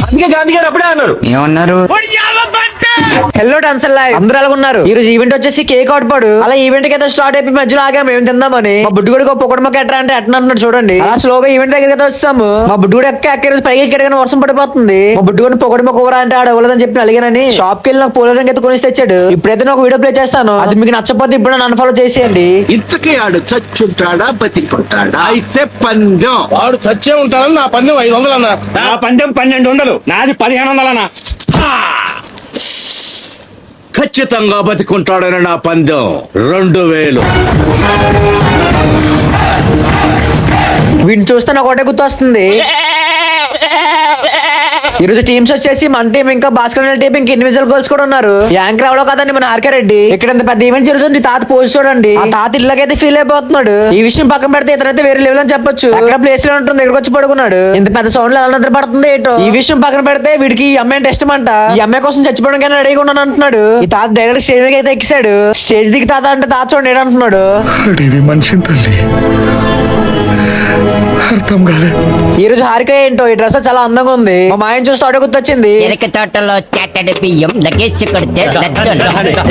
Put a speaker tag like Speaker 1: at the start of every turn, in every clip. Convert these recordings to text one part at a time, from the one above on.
Speaker 1: అందుకే గాంధీ గారు అప్పుడే అన్నారు.
Speaker 2: ఏమన్నారు?
Speaker 3: హలో డాన్సర్ లైవ్ అందరూ ఎలా ఉన్నారు? ఈ రోజు ఈవెంట్ వచ్చేసి కేక్ ఆటపాడు. అలా ఈవెంట్ కి అయితే స్టార్ట్ అయిపోయి మధ్యలో ఆగా మేము తిందామని మా బుడ్డుగుడికి పొగడ మొక్క ఎట్రా అంటే ఎట్లా అంటున్నాడు చూడండి. అలా స్లోగా ఈవెంట్ దగ్గర అయితే వచ్చాము. మా బుడ్డుగుడు ఎక్క రోజు పైకి ఎక్కడికైనా వర్షం పడిపోతుంది. మా బుడ్డుగుడిని పొగడ మొక్క ఊరా అంటే ఆడ ఇవ్వలేదని చెప్పి అలిగానని షాప్ కి వెళ్ళి నాకు పూల రంగు అయితే కొనిసి తెచ్చాడు. ఇప్పుడైతే నాకు వీడియో ప్లే చేస్తాను. అది మీకు నచ్చకపోతే ఇప్పుడు నన్ను ఫాలో చేసేయండి.
Speaker 4: ఇంతకీ ఆడు చచ్చుంటాడా బతికుంటాడా? అయితే పందెం.
Speaker 1: వాడు చచ్చే ఉంటాడని నా పందెం 500 అన్న.
Speaker 2: నా పందెం 1200, నాది 1500 అన్న.
Speaker 4: ఖచ్చితంగా బతికుంటాడని నా పందెం 2000.
Speaker 3: వీటిని చూస్తే నాకు ఒకటే గుర్తొస్తుంది. ఈ రోజు టీమ్స్ వచ్చేసి మన టీం ఇంకా భాస్కర్ టీం ఇంకా ఇండివిజువల్ గోల్స్ కూడా ఉన్నారు. యాంకర్ ఎవరో కదండి మన ఆర్కే రెడ్డి. ఇక్కడ ఇంత పెద్ద ఈవెంట్ జరుగుతుంది. తాత పోస్ట్ చూడండి. ఆ తాత ఇళ్ళకైతే ఫీల్ అయిపోతున్నాడు. ఈ విషయం పక్కన పెడితే ఇతనైతే వేరే లెవెల్ అని చెప్పొచ్చు. అక్కడ ప్లేస్ లో ఉంటుంది, ఇక్కడికి వచ్చి పడుకున్నాడు. ఇంత పెద్ద సౌండ్ లో ఎలా నిద్ర పడుతుంది ఏంటో. ఈ విషయం పక్కన పెడితే వీడికి ఈ అమ్మాయి అంటే ఇష్టం అంట. ఈ అమ్మాయి కోసం చచ్చిపోవడానికి రెడీగా ఉన్నాను అంటున్నాడు. ఈ తాత డైరెక్ట్ స్టేజ్ మీద అయితే ఎక్కిసాడు. స్టేజ్ దిగి తాత అంటే తాత చూడండి ఏడంటున్నాడు.
Speaker 5: మనిషి తల్లి అర్థం కాలేదు.
Speaker 3: ఈ రోజు హారిక ఏంటో ఈ డ్రెస్ చాలా అందంగా ఉంది. మా మాయం చూస్తే ఆడే గుర్తొచ్చింది.
Speaker 6: ఎరక తోటలో చాటడి బియ్యం లగేజ్ కొడితే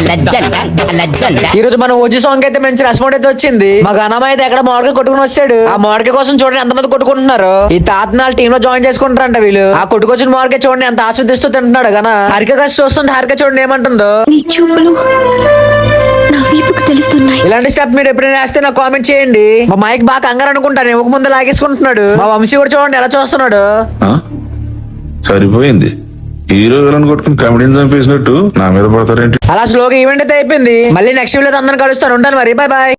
Speaker 6: లజ్జంట.
Speaker 3: ఈ రోజు మన ఓజీ సాంగ్ అయితే మంచి రెస్పాండ్ అయితే వచ్చింది. మా ఘనమ అయితే ఎక్కడ మామిడికాయ కొట్టుకుని వచ్చాడు. ఆ మామిడికాయ కోసం చూడండి ఎంతమంది కొట్టుకుంటున్నారు. ఈ తాతనాల టీమ్ లో జాయిన్ చేసుకుంటారంట వీళ్ళు. ఆ కొట్టుకొచ్చిన మామిడికాయ చూడండి ఎంత ఆస్వాదిస్తూ తింటున్నాడు. ఘన హరిక కలిసి చూస్తుంది. హరిక చూడండి ఏమంటుందో.
Speaker 7: నీ చూపులు నా వీపుకు తెలుస్తున్నాయి.
Speaker 3: ఇలాంటి స్టెప్ మీరు ఎప్పుడైనా వేస్తే నాకు కామెంట్ చేయండి. మా మైక్ బాగా కంగారు అనుకుంటాను. ఒక ముందు లాగేసుకుంటున్నాడు. మా వంశీ కూడా చూడండి ఎలా చూస్తున్నాడు.
Speaker 5: సరిపోయింది. హీరో విలన్ కొట్టుకుని కమెడీని చంపేసినట్టు నా మీద పడతారేంటి?
Speaker 3: అలా స్లోగా ఈవెంట్ అయితే అయిపోయింది. మళ్ళీ నెక్స్ట్ వీడియో అందరిని కలుస్తాను. ఉంటాను మరి. Bye bye.